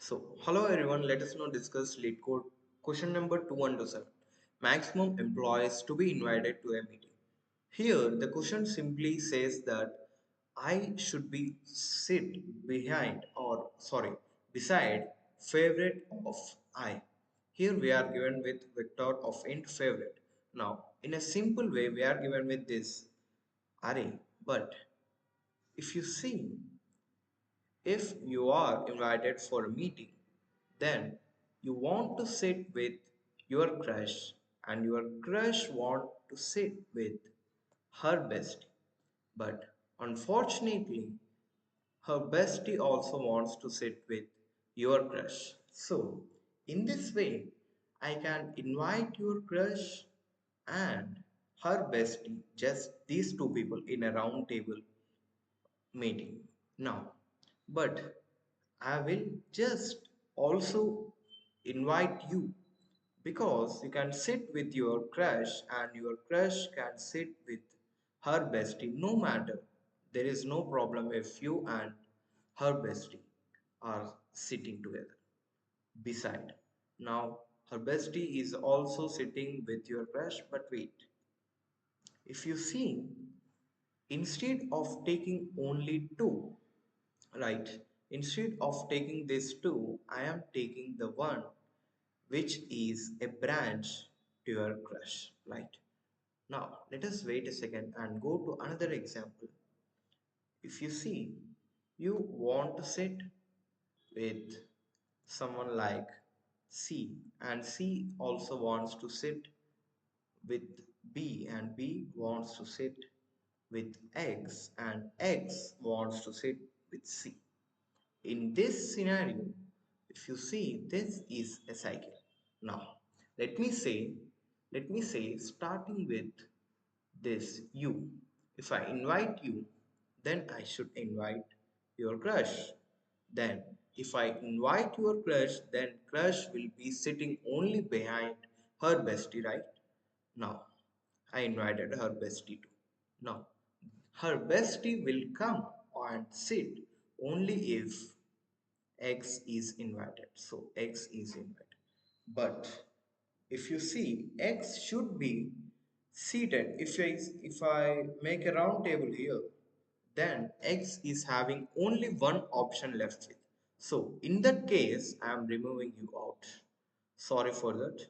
Hello everyone, let us now discuss LeetCode question number 207. Maximum employees to be invited to a meeting. Here, the question simply says that I should be sit behind beside favorite of I. Here we are given with vector of int favorite. Now, in a simple way, we are given with this array, but if you see, if you are invited for a meeting, then you want to sit with your crush and your crush want to sit with her bestie. But unfortunately, her bestie also wants to sit with your crush. So, in this way, I can invite your crush and her bestie, just these two people in a round table meeting. Now, but I will just also invite you because you can sit with your crush and your crush can sit with her bestie no matter. There is no problem if you and her bestie are sitting together beside. Now, her bestie is also sitting with your crush, but wait. If you see, instead of taking only two, right, instead of taking this two, I am taking the one which is a branch to your crush, right? Now, let us wait a second and go to another example. If you see, you want to sit with someone like C, and C also wants to sit with B, and B wants to sit with X, and X wants to sit with C. In this scenario, if you see, this is a cycle. Now, let me say, starting with this you. If I invite you, then I should invite your crush. Then, if I invite your crush, then crush will be sitting only behind her bestie, right? Now, I invited her bestie too. Now, her bestie will come and sit only if X is invited. So X is invited. But if you see, X should be seated. If I make a round table here, then X is having only one option left with. So in that case, I am removing you out. Sorry for that.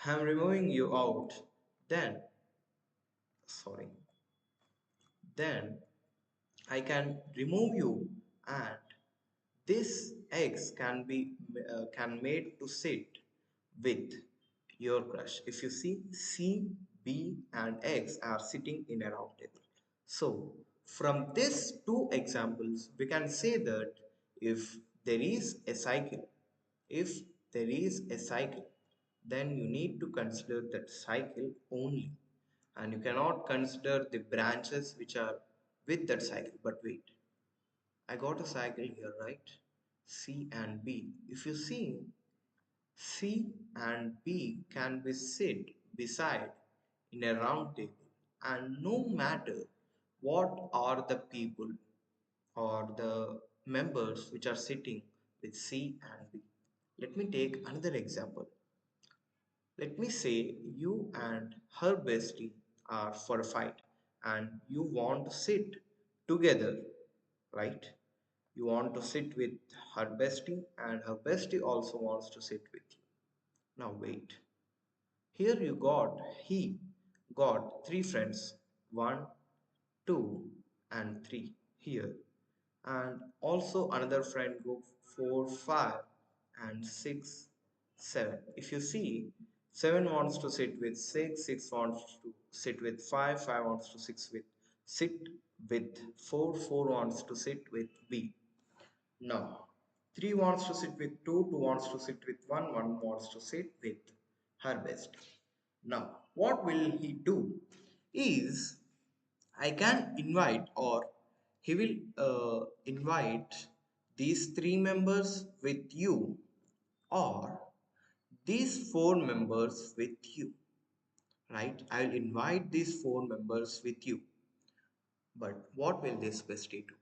I am removing you out. Then, sorry. Then I can remove you and this X can made to sit with your crush. If you see, C, B and X are sitting in a round table. So from these two examples, we can say that if there is a cycle, if there is a cycle, then you need to consider that cycle only, and you cannot consider the branches which are with that cycle. But wait, I got a cycle here, right? C and B. If you see, C and B can be sit beside in a round table, and no matter what are the people or the members which are sitting with C and B. Let me take another example. Let me say you and her bestie are for a fight and you want to sit together, right? You want to sit with her bestie and her bestie also wants to sit with you. Now wait. Here he got three friends. One, two, and three here. And also another friend go 4, 5, and 6, 7. If you see, 7 wants to sit with 6, 6 wants to sit with 5, 5 wants to sit with 4, 4 wants to sit with B. Now, 3 wants to sit with 2, 2 wants to sit with 1, 1 wants to sit with her bestie. Now, what will he do is I can invite or he will invite these 3 members with you or these 4 members with you, right? I'll invite these 4 members with you. But what will this bestie do?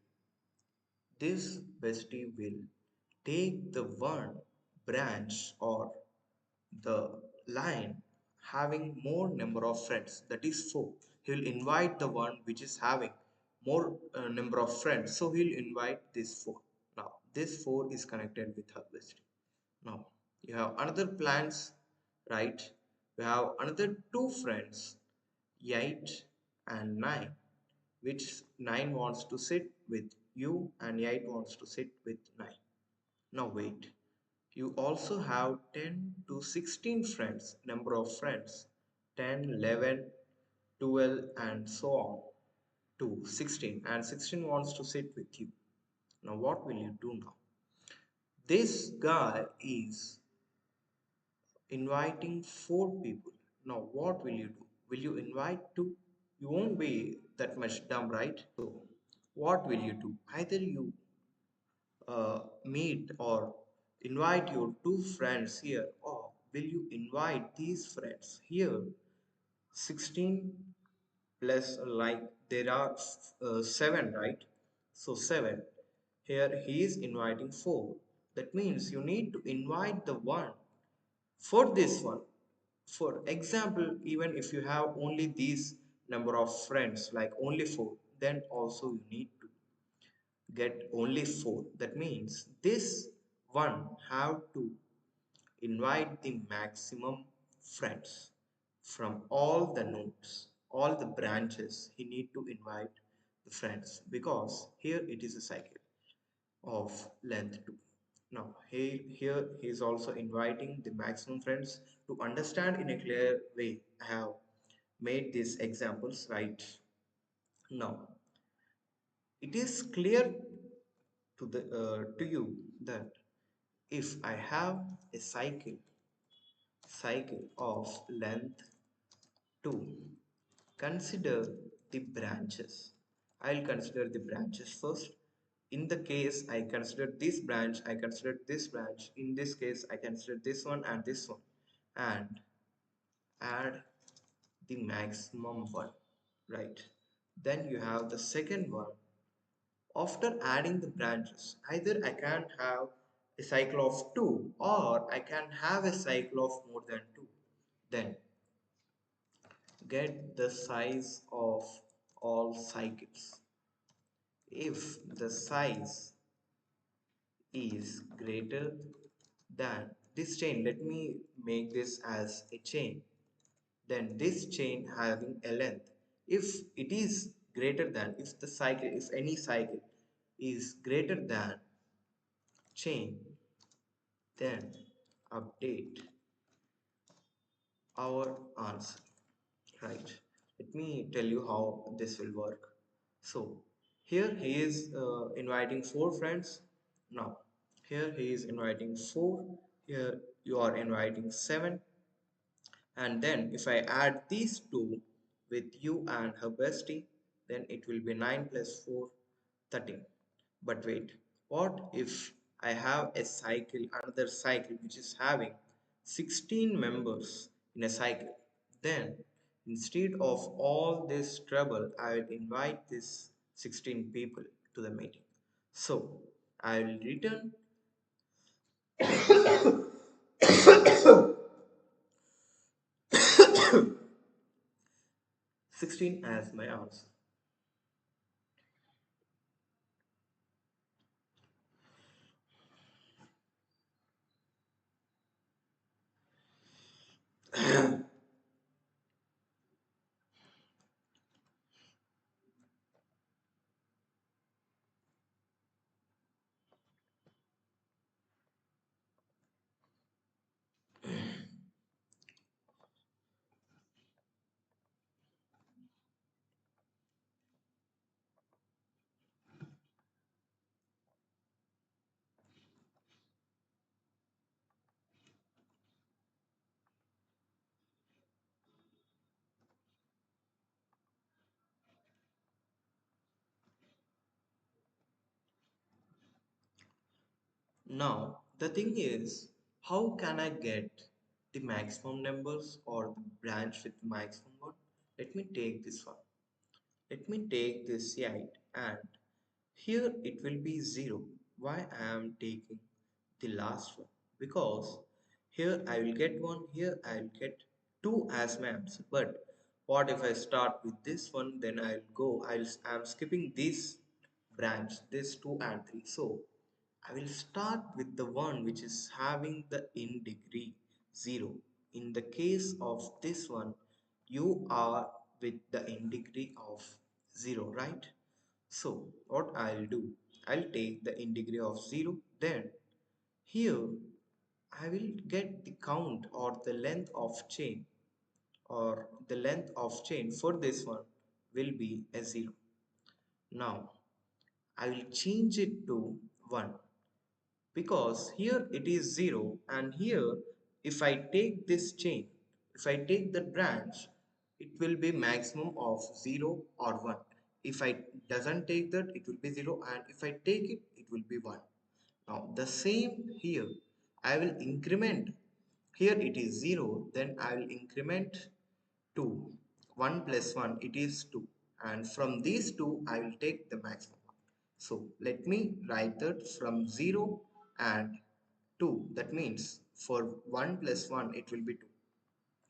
This bestie will take the one branch or the line having more number of friends, that is 4. He'll invite the one which is having more number of friends, so he'll invite this 4. Now this 4 is connected with her list. Now you have another plans, right? You have another two friends, 8 and 9, which 9 wants to sit with you and 8 wants to sit with 9. Now wait, you also have 10 to 16 friends, number of friends, 10, 11, 12 and so on to 16, and 16 wants to sit with you. Now what will you do now? This guy is inviting 4 people. Now what will you do? Will you invite 2? You won't be that much dumb, right? So what will you do? Either you meet or invite your 2 friends here, or will you invite these friends here? 16 plus, like there are 7, right? So 7, here he is inviting 4. That means you need to invite the one for this one. For example, even if you have only these number of friends, like only 4, then also you need to get only 4. That means this one have to invite the maximum friends from all the nodes, all the branches. He need to invite the friends, because here it is a cycle of length 2. Now here he is also inviting the maximum friends. To understand in a clear way, I have made these examples right now. It is clear to you that if I have a cycle of length 2, consider the branches. I'll consider the branches first. In the case I consider this branch, I consider this branch. In this case I consider this one and this one, and add the maximum one, right? Then you have the second one. After adding the branches, either I can have a cycle of 2 or I can have a cycle of more than 2. Then get the size of all cycles. If the size is greater than this chain, let me make this as a chain, then this chain having a length, if it is greater than, if the cycle, if any cycle is greater than chain, then update our answer, right? Let me tell you how this will work. So here he is inviting 4 friends. Now here he is inviting 4, here you are inviting 7, and then if I add these two with you and her bestie, then it will be 9 plus 4, 13. But wait, what if I have a cycle, another cycle which is having 16 members in a cycle? Then instead of all this trouble, I will invite these 16 people to the meeting. So I will return 16 as my answer. Now, the thing is, how can I get the maximum numbers or the branch with maximum one? Let me take this one. Let me take this 8, and here it will be 0. Why I am taking the last one, because here I will get 1, here I will get 2 as my answer. But what if I start with this one, then I'm skipping this branch, this 2 and 3. So I will start with the one which is having the in degree 0. In the case of this one, you are with the in degree of 0, right? So what I'll do, I'll take the in degree of 0, then here I will get the count or the length of chain, or the length of chain for this one will be a 0. Now I will change it to 1, because here it is 0, and here if I take this chain, if I take the branch, it will be maximum of 0 or 1. If I doesn't take that, it will be 0, and if I take it, it will be 1. Now the same here, I will increment. Here it is 0, then I will increment 2. 1 plus 1, it is 2, and from these two I will take the maximum. So let me write that from 0 and 2. That means for 1 plus 1 it will be 2.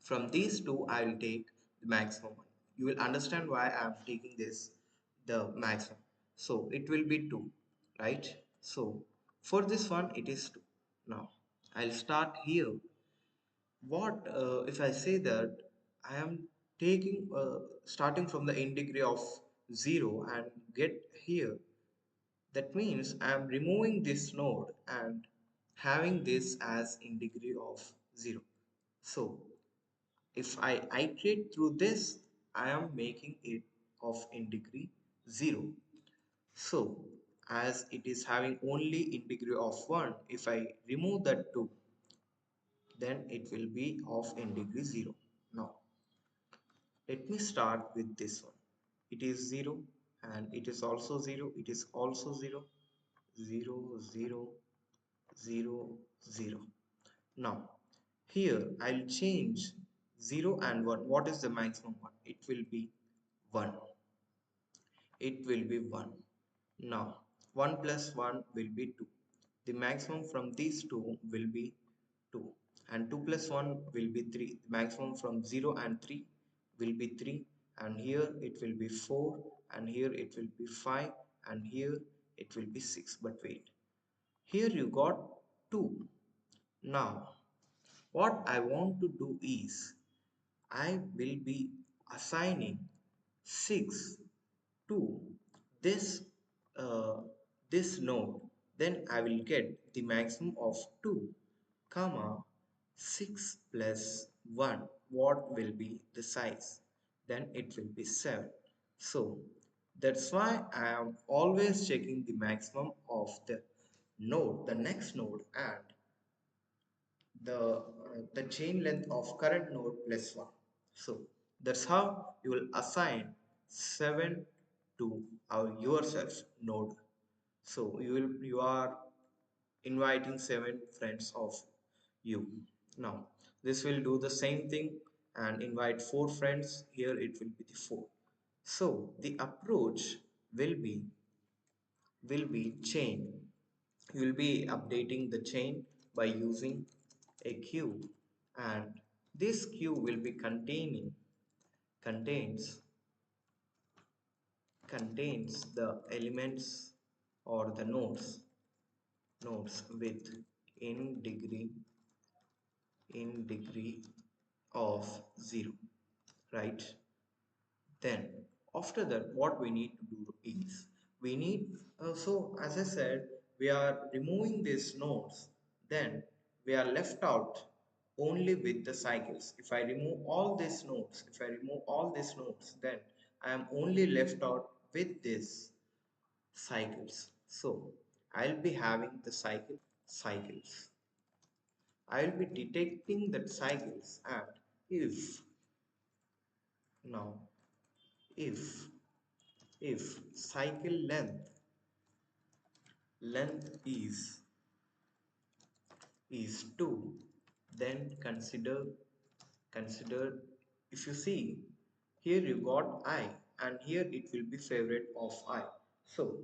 From these two I will take the maximum one. You will understand why I am taking this the maximum. So it will be 2, right? So for this one it is 2. Now I'll start here. What if I say that I am taking starting from the in degree of 0 and get here, that means I am removing this node and having this as in degree of 0. So if I iterate through this, I am making it of in degree 0. So as it is having only in degree of 1, if I remove that 2, then it will be of in degree 0. Now let me start with this one. It is 0, and it is also 0, it is also 0, 0, 0, 0, 0. Now here I'll change 0 and 1. What is the maximum one? It will be 1. It will be 1. Now 1 plus 1 will be 2. The maximum from these two will be 2, and 2 plus 1 will be 3. The maximum from 0 and 3 will be 3, and here it will be 4, and here it will be 5, and here it will be 6. But wait, here you got 2. Now what I want to do is I will be assigning 6 to this uh, this node. Then I will get the maximum of 2 comma 6 plus 1. What will be the size? Then it will be 7. So that's why I am always checking the maximum of the node, the next node, and the chain length of current node plus 1. So that's how you will assign 7 to yourself node. So you are inviting 7 friends of you. Now this will do the same thing and invite 4 friends. Here it will be the 4. So the approach will be chain. You will be updating the chain by using a queue, and this queue will be contains contains the elements or the nodes with in degree of 0, right? Then after that what we need to do is we need so as I said, we are removing these nodes, then we are left out only with the cycles. If I remove all these nodes, then I am only left out with these cycles. So I'll be having the cycles. I'll be detecting that cycles, and if now if cycle length is 2, then consider if you see here you got I, and here it will be favorite of I. So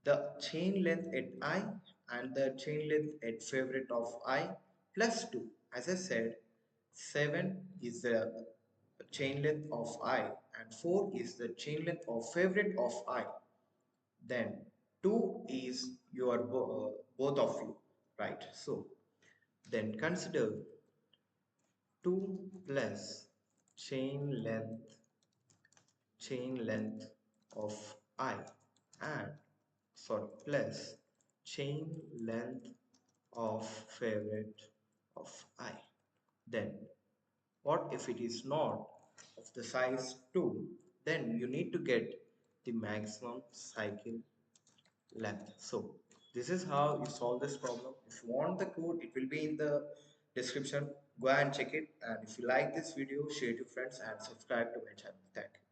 the chain length at I and the chain length at favorite of I plus 2. As I said, 7 is the chain length of I and 4 is the chain length of favorite of I. Then 2 is your both of you, right? So then consider 2 plus chain length chain length of I and sorry plus chain length of favorite of I. Then what if it is not of the size 2? Then you need to get the maximum cycle length. So this is how you solve this problem. If you want the code, it will be in the description. Go and check it, and if you like this video, share it to friends and subscribe to my channel. Thank you.